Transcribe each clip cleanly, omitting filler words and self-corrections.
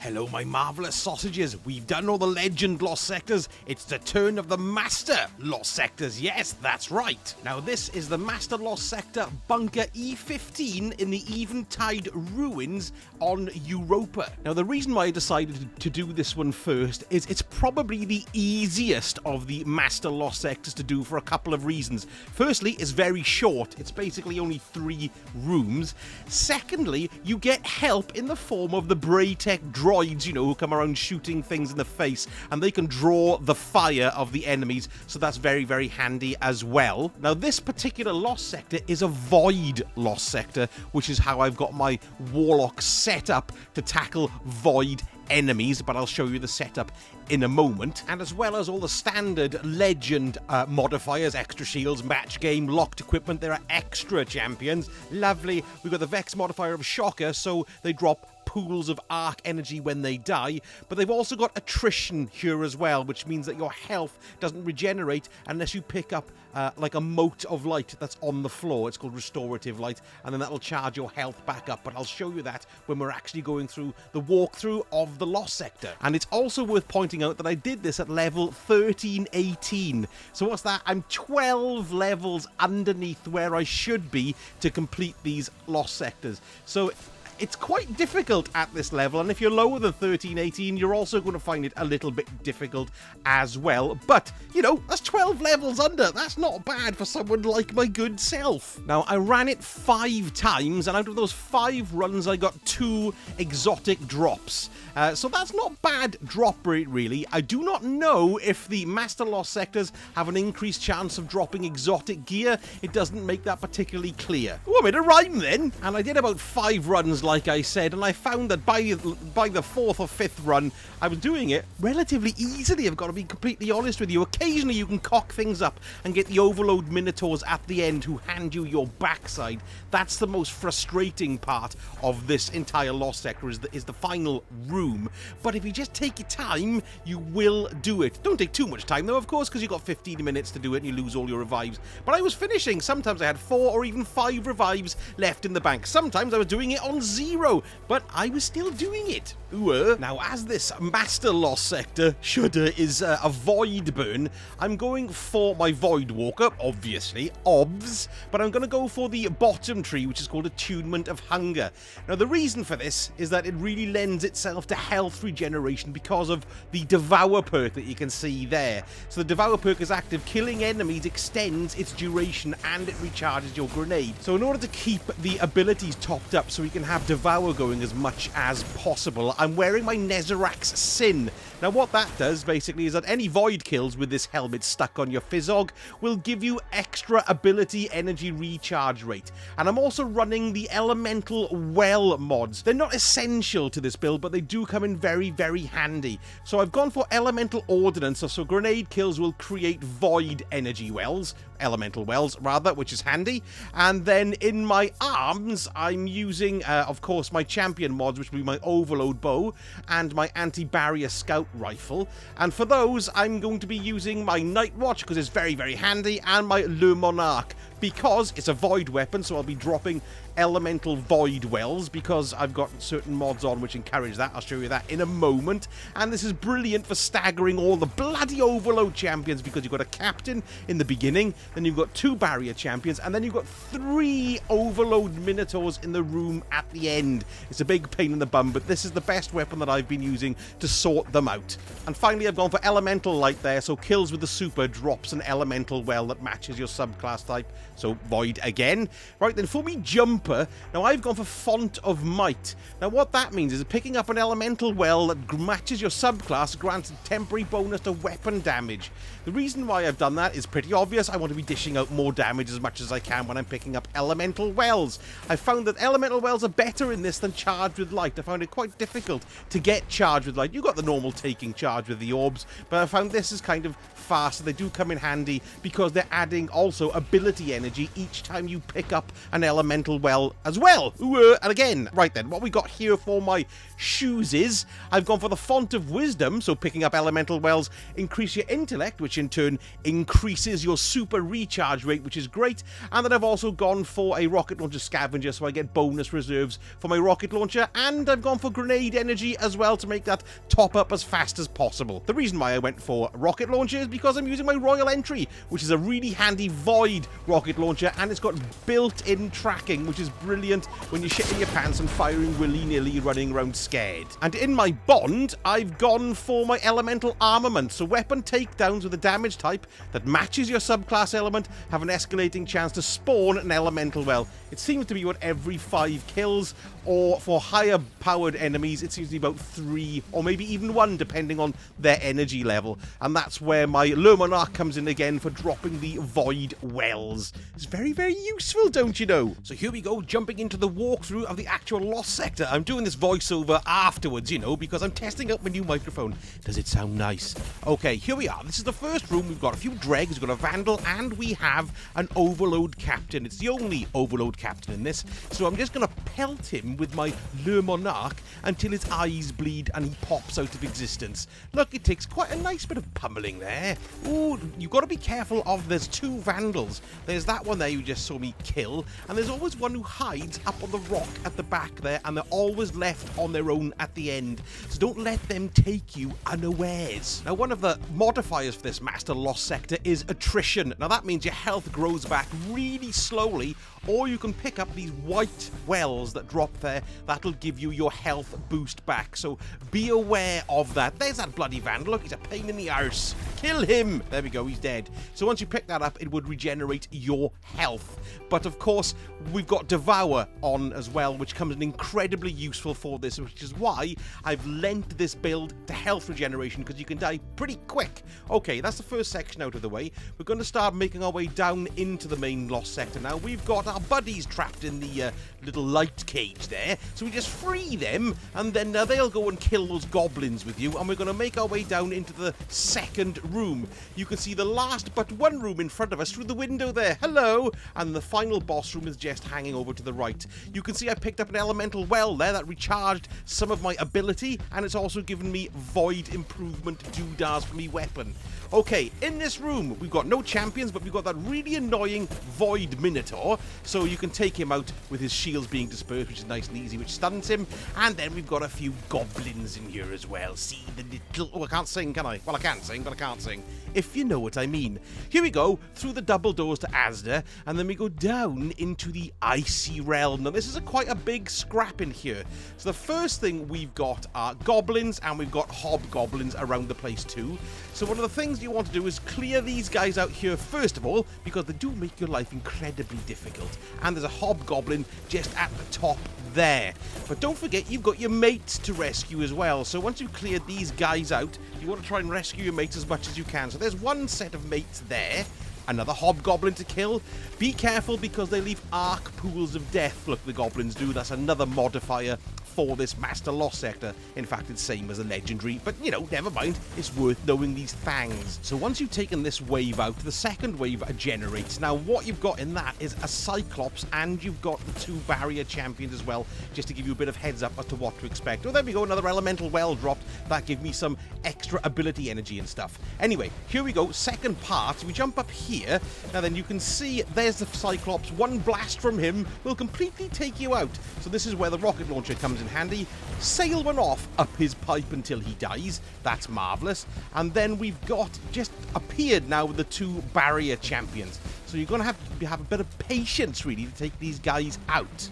Hello, my marvellous sausages. We've done all the legend lost sectors. It's the turn of the master lost sectors. Yes, that's right. Now, this is the master lost sector Bunker E15 in the Eventide Ruins on Europa. Now, the reason why I decided to do this one first is it's probably the easiest of the master lost sectors to do for a couple of reasons. Firstly, it's very short. It's basically only 3 rooms. Secondly, you get help in the form of the Braytech droids, you know, who come around shooting things in the face, and they can draw the fire of the enemies, so that's very, very handy as well. Now, this particular lost sector is a void lost sector, which is how I've got my Warlock set up to tackle void enemies, but I'll show you the setup in a moment. And as well as all the standard legend modifiers, extra shields, match game, locked equipment, there are extra champions. Lovely. We've got the Vex modifier of Shocker, so they drop pools of arc energy when they die, but they've also got attrition here as well, which means that your health doesn't regenerate unless you pick up like a mote of light that's on the floor. It's called restorative light, and then that'll charge your health back up, but I'll show you that when we're actually going through the walkthrough of the lost sector. And it's also worth pointing out that I did this at level 1318. So what's that? I'm 12 levels underneath where I should be to complete these lost sectors. So it's quite difficult at this level, and if you're lower than 1318, you're also going to find it a little bit difficult as well. But, you know, that's 12 levels under. That's not bad for someone like my good self. Now, I ran it 5 times, and out of those 5 runs, I got 2 exotic drops. So that's not bad drop rate, really. I do not know if the Master Lost sectors have an increased chance of dropping exotic gear. It doesn't make that particularly clear. Oh, I made a rhyme then. And I did about 5 runs, like I said, and I found that by the 4th or 5th run, I was doing it relatively easily, I've got to be completely honest with you. Occasionally you can cock things up and get the overload minotaurs at the end who hand you your backside. That's the most frustrating part of this entire lost sector, is the final room. But if you just take your time, you will do it. Don't take too much time though, of course, because you've got 15 minutes to do it and you lose all your revives. But I was finishing. Sometimes I had 4 or even 5 revives left in the bank. Sometimes I was doing it on 0, but I was still doing it. Ooh. Now, as this master lost sector, Shudder, is a void burn, I'm going for my Void Walker, obviously, obvs, but I'm going to go for the bottom tree, which is called Attunement of Hunger. Now, the reason for this is that it really lends itself to health regeneration because of the Devour perk that you can see there. So the Devour perk is active. Killing enemies extends its duration and it recharges your grenade. So in order to keep the abilities topped up so we can have Devour going as much as possible, I'm wearing my Nezarac's Sin. Now, what that does, basically, is that any void kills with this helmet stuck on your Fizzog will give you extra ability energy recharge rate. And I'm also running the Elemental Well mods. They're not essential to this build, but they do come in very, very handy. So I've gone for Elemental Ordnance, so grenade kills will create void energy wells, elemental wells rather, which is handy. And then in my arms, I'm using, of course, my champion mods, which will be my Overload Bow and my Anti-Barrier Scout Rifle. And for those, I'm going to be using my Night Watch because it's very, very handy, and my Le Monarch because it's a void weapon, so I'll be dropping elemental void wells because I've got certain mods on which encourage that. I'll show you that in a moment. And this is brilliant for staggering all the bloody overload champions because you've got a captain in the beginning, then you've got 2 barrier champions, and then you've got 3 overload minotaurs in the room at the end. It's a big pain in the bum, but this is the best weapon that I've been using to sort them out. And finally, I've gone for elemental light there, so kills with the super drops an elemental well that matches your subclass type, so void again. Right then, for me jumper, now I've gone for Font of Might. Now what that means is picking up an elemental well that matches your subclass grants a temporary bonus to weapon damage. The reason why I've done that is pretty obvious. I want to be dishing out more damage as much as I can when I'm picking up elemental wells. I found that elemental wells are better in this than charged with light. I found it quite difficult to get charged with light. You got the normal taking charge with the orbs, but I found this is kind of faster. They do come in handy because they're adding also ability energy each time you pick up an elemental well as well. Ooh, and again, right then, what we got here for my shoes is, I've gone for the Font of Wisdom, so picking up elemental wells increase your intellect, which in turn increases your super recharge rate, which is great. And then I've also gone for a rocket launcher scavenger, so I get bonus reserves for my rocket launcher, and I've gone for grenade energy as well to make that top up as fast as possible. The reason why I went for rocket launcher is because I'm using my Royal Entry, which is a really handy void rocket launcher, and it's got built-in tracking, which is brilliant when you're shitting your pants and firing willy-nilly, running around scared. And in my bond, I've gone for my elemental armament, so weapon takedowns with a damage type that matches your subclass element have an escalating chance to spawn an elemental well. It seems to be about every 5 kills, or for higher powered enemies, it seems to be about 3 or maybe even 1, depending on their energy level. And that's where my Le Monarch comes in again for dropping the void wells. It's very, very useful, don't you know? So here we go, jumping into the walkthrough of the actual Lost Sector. I'm doing this voiceover afterwards, you know, because I'm testing out my new microphone. Does it sound nice? Okay, here we are. This is the first room. We've got a few dregs, we've got a vandal, and we have an overload captain. It's the only overload captain in this, so I'm just going to pelt him with my Le Monarch until his eyes bleed and he pops out of existence. Look, it takes quite a nice bit of pummeling there. Ooh, you've got to be careful of, there's 2 vandals. There's that one there you just saw me kill, and there's always one who hides up on the rock at the back there, and they're always left on their own at the end. So don't let them take you unawares. Now, one of the modifiers for this Master Lost Sector is attrition. Now, that means your health grows back really slowly, or you can pick up these white wells that drop there. That'll give you your health boost back, so be aware of that. There's that bloody vandal. Look, he's a pain in the arse. Kill him. There we go, he's dead. So once you pick that up, it would regenerate your health. But of course, we've got Devour on as well, which comes in incredibly useful for this, which is why I've lent this build to health regeneration, because you can die pretty quick. Okay, that's the first section out of the way. We're going to start making our way down into the main Lost Sector now. We've got our buddies trapped in the little light cage there, so we just free them, and then they'll go and kill those goblins with you, and we're going to make our way down into the second room. You can see the last but one room in front of us through the window there. Hello! And the final boss room is just hanging over to the right. You can see I picked up an elemental well there that recharged some of my ability, and it's also given me void improvement doodads for me weapon. Okay, in this room, we've got no champions, but we've got that really annoying Void Minotaur, so you can take him out with his shields being dispersed, which is nice and easy, which stuns him. And then we've got a few goblins in here as well. See the little... Oh, I can't sing, can I? Well, I can sing, but I can't sing, if you know what I mean. Here we go, through the double doors to Asda, and then we go down into the Icy Realm. Now, this is quite a big scrap in here. So the first thing we've got are goblins, and we've got hobgoblins around the place too. So one of the things you want to do is clear these guys out here first of all, because they do make your life incredibly difficult. And there's a hobgoblin just at the top there. But don't forget, you've got your mates to rescue as well. So once you've cleared these guys out, you want to try and rescue your mates as much as you can. So there's one set of mates there. Another hobgoblin to kill. Be careful, because they leave arc pools of death. Look, the goblins do. That's another modifier for this Master Lost Sector. In fact, it's same as a legendary, but you know, never mind. It's worth knowing these things. So once you've taken this wave out, the second wave generates. Now, what you've got in that is a Cyclops, and you've got the 2 barrier champions as well, just to give you a bit of heads up as to what to expect. Oh, there we go, another elemental well dropped. That gave me some extra ability energy and stuff. Anyway, here we go, second part. We jump up here. Now then, you can see there's the Cyclops. One blast from him will completely take you out. So this is where the rocket launcher comes in handy. Sail one off up his pipe until he dies. That's marvellous. And then we've got just appeared now with the 2 barrier champions. So you're going to have a bit of patience, really, to take these guys out.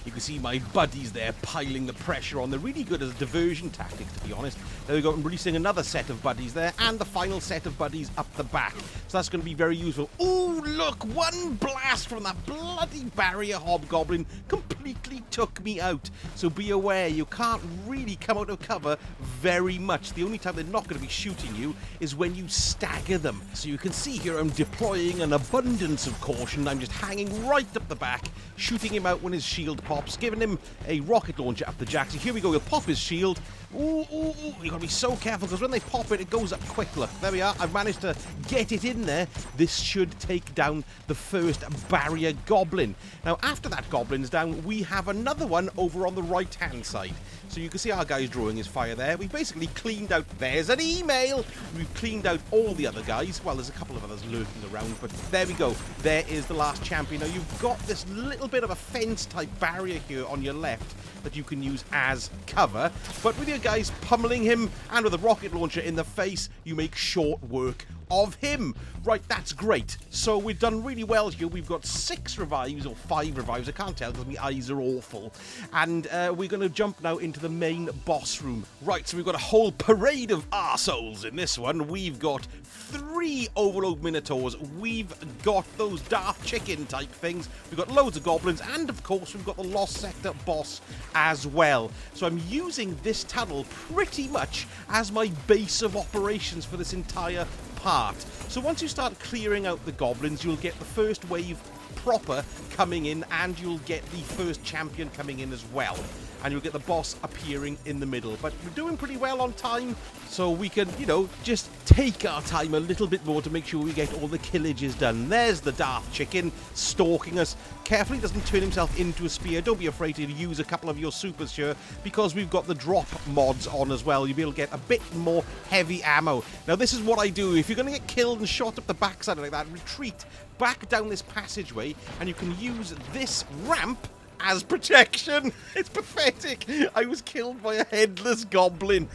You can see my buddies there piling the pressure on. They're really good as a diversion tactic, to be honest. There we go, I'm releasing another set of buddies there, and the final set of buddies up the back. So that's going to be very useful. Oh, look, one blast from that bloody barrier hobgoblin completely completely took me out. So be aware, you can't really come out of cover very much. The only time they're not going to be shooting you is when you stagger them. So you can see here I'm deploying an abundance of caution. I'm just hanging right up the back, shooting him out when his shield pops, giving him a rocket launcher up the jack. So here we go, he'll pop his shield. Ooh, ooh, ooh. You gotta be so careful because when they pop it, it goes up quick. Look, there we are. I've managed to get it in there. This should take down the first barrier goblin. Now, after that goblin's down, we have another one over on the right-hand side. So you can see our guy's drawing his fire there. We basically cleaned out... There's an email! We've cleaned out all the other guys. Well, there's a couple of others lurking around, but there we go. There is the last champion. Now, you've got this little bit of a fence-type barrier here on your left that you can use as cover, but with your guys pummeling him and with a rocket launcher in the face, you make short work of him. Right, that's great. So we've done really well here. We've got 6 revives, or 5 revives, I can't tell because my eyes are awful. And we're going to jump now into the main boss room. Right, so we've got a whole parade of arseholes in this one. We've got 3 Overload Minotaurs. We've got those Darth Chicken type things. We've got loads of goblins. And, of course, we've got the Lost Sector boss as well. So I'm using this tunnel pretty much as my base of operations for this entire part. So once you start clearing out the goblins, you'll get the first wave proper coming in, and you'll get the first champion coming in as well. And you'll get the boss appearing in the middle. But we're doing pretty well on time, so we can, you know, just take our time a little bit more to make sure we get all the killages done. There's the Darth Chicken stalking us. Carefully doesn't turn himself into a spear. Don't be afraid to use a couple of your supers here, because we've got the drop mods on as well. You'll be able to get a bit more heavy ammo. Now, this is what I do. If you're going to get killed and shot up the backside like that, retreat back down this passageway, and you can use this ramp as protection. It's pathetic. I was killed by a headless goblin.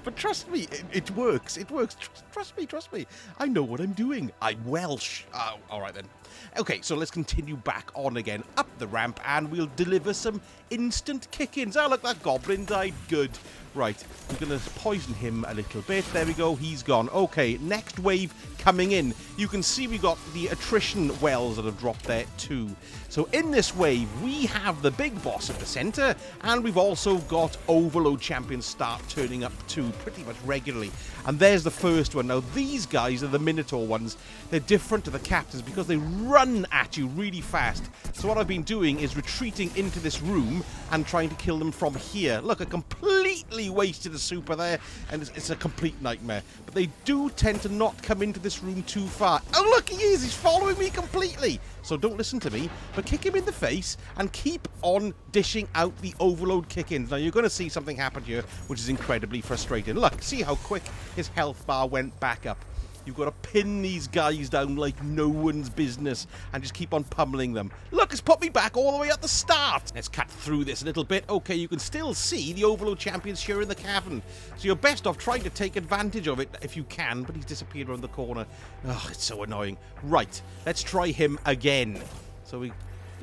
But trust me, it works. It works. Trust me. I know what I'm doing. I'm Welsh. All right then. Okay, so let's continue back on again, up the ramp, and we'll deliver some instant kick-ins. Oh, look, that goblin died. Good. Right, we're going to poison him a little bit. There we go, he's gone. Okay, next wave coming in. You can see we got the attrition wells that have dropped there too. So in this wave, we have the big boss at the center, and we've also got Overload champions start turning up too, pretty much regularly. And there's the first one. Now, these guys are the Minotaur ones. They're different to the captains because they run at you really fast. So what I've been doing is retreating into this room and trying to kill them from here. Look, I completely wasted a super there, and it's a complete nightmare. But they do tend to not come into this room too far. Oh, look, he is. He's following me completely. So don't listen to me, but kick him in the face and keep on dishing out the Overload kick-ins. Now, you're going to see something happen here, which is incredibly frustrating. Look, see how quick his health bar went back up. You've got to pin these guys down like no one's business and just keep on pummeling them. Look, it's put me back all the way at the start. Let's cut through this a little bit. Okay, you can still see the Overload champions here in the cavern. So you're best off trying to take advantage of it if you can, but he's disappeared around the corner. Oh, it's so annoying. Right, let's try him again. So we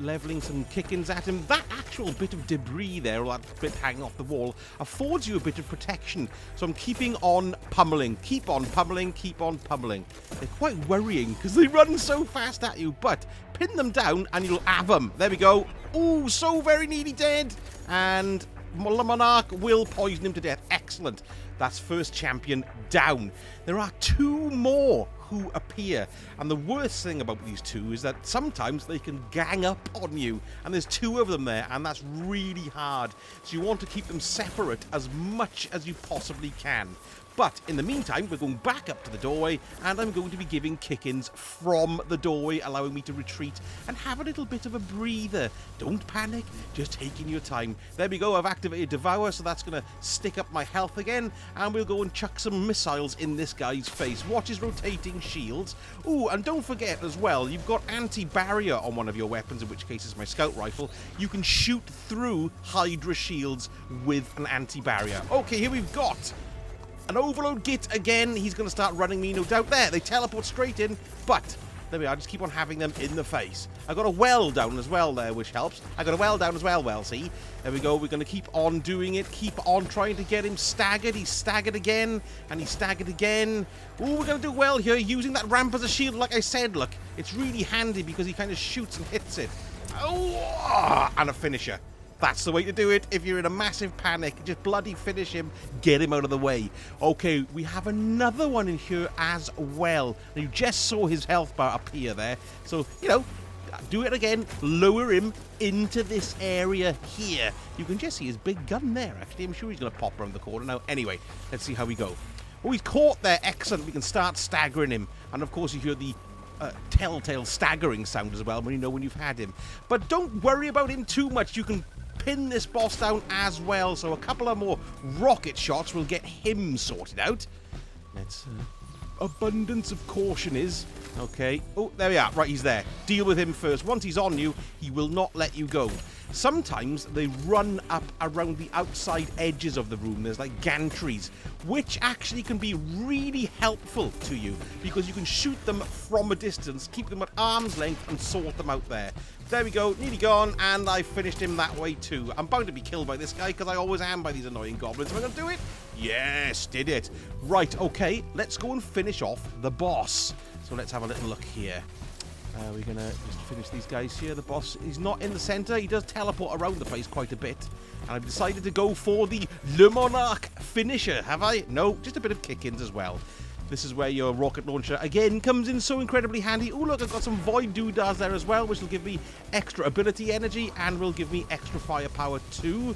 leveling some kick-ins at him. That actual bit of debris there, or that bit hanging off the wall, affords you a bit of protection. So I'm keeping on pummeling. Keep on pummeling, keep on pummeling. They're quite worrying because they run so fast at you, but pin them down and you'll have them. There we go. Ooh, so very nearly dead. And Monarch will poison him to death. Excellent. That's first champion down. There are 2 more who appear, and the worst thing about these 2 is that sometimes they can gang up on you, and there's 2 of them there, and that's really hard. So you want to keep them separate as much as you possibly can. But in the meantime, we're going back up to the doorway, and I'm going to be giving kick-ins from the doorway, allowing me to retreat and have a little bit of a breather. Don't panic, just taking your time. There we go, I've activated Devour, so that's going to stick up my health again, and we'll go and chuck some missiles in this guy's face. Watch his rotating shields. Ooh, and don't forget as well, you've got anti-barrier on one of your weapons, in which case is my scout rifle. You can shoot through Hydra shields with an anti-barrier. Okay, here we've got an Overload Git again. He's going to start running me, no doubt. There, they teleport straight in, but there we are. Just keep on having them in the face. I got a well down as well there, which helps. I got a well down as well, see? There we go. We're going to keep on doing it. Keep on trying to get him staggered. He's staggered again, and he's staggered again. Ooh, we're going to do well here, using that ramp as a shield. Like I said, look, it's really handy because he kind of shoots and hits it. Oh, and a finisher. That's the way to do it. If you're in a massive panic, just bloody finish him, get him out of the way. Okay, we have another one in here as well. Now, you just saw his health bar appear there. So, you know, do it again. Lower him into this area here. You can just see his big gun there, actually. I'm sure he's going to pop around the corner now. Anyway, let's see how we go. Oh, he's caught there. Excellent. We can start staggering him. And, of course, you hear the telltale staggering sound as well when you know when you've had him. But don't worry about him too much. You can pin this boss down as well, so a couple of more rocket shots will get him sorted out. Let's abundance of caution is okay. Oh, there we are. Right, he's there. Deal with him first. Once he's on you, he will not let you go. Sometimes they run up around the outside edges of the room. There's like gantries, which actually can be really helpful to you because you can shoot them from a distance, keep them at arm's length, and sort them out there. There we go, nearly gone, and I finished him that way too. I'm bound to be killed by this guy because I always am by these annoying goblins. Am I going to do it? Yes, did it. Right, okay, let's go and finish off the boss. So let's have a little look here. We're going to just finish these guys here. The boss is not in the center. He does teleport around the place quite a bit. And I've decided to go for the Le Monarch finisher, have I? No, just a bit of kick-ins as well. This is where your rocket launcher, again, comes in so incredibly handy. Oh, look, I've got some void doodads there as well, which will give me extra ability energy and will give me extra firepower too.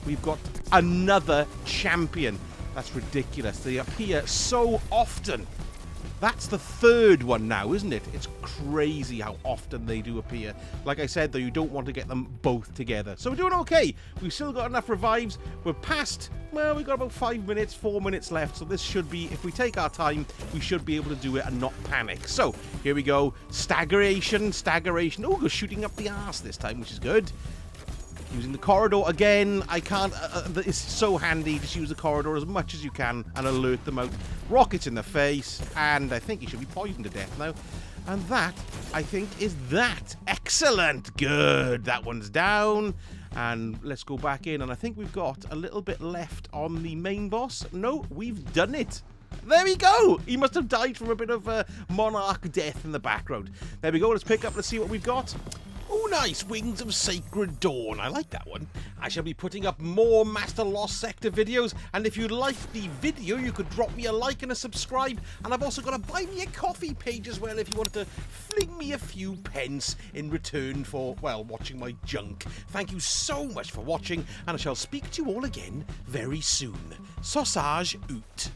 We've got another champion. That's ridiculous. They appear so often. That's the third one now, isn't it? It's crazy how often they do appear. Like I said, though, you don't want to get them both together. So we're doing okay. We've still got enough revives. We're past, well, we've got about 5 minutes, 4 minutes left. So this should be, if we take our time, we should be able to do it and not panic. So here we go. Staggeration. Oh, we're shooting up the arse this time, which is good. Using the corridor again. I can't, it's so handy. Just use the corridor as much as you can and alert them out. Rockets in the face, and I think he should be poisoned to death now. And that, I think, is that. Excellent. Good. That one's down. And let's go back in, and I think we've got a little bit left on the main boss. No, we've done it. There we go. He must have died from a bit of monarch death in the background. There we go. Let's pick up. Let's see what we've got. Oh, nice. Wings of Sacred Dawn. I like that one. I shall be putting up more Master Lost Sector videos, and if you liked the video, you could drop me a like and a subscribe, and I've also got a Buy Me a Coffee page as well if you wanted to fling me a few pence in return for, well, watching my junk. Thank you so much for watching, and I shall speak to you all again very soon. Sausage out.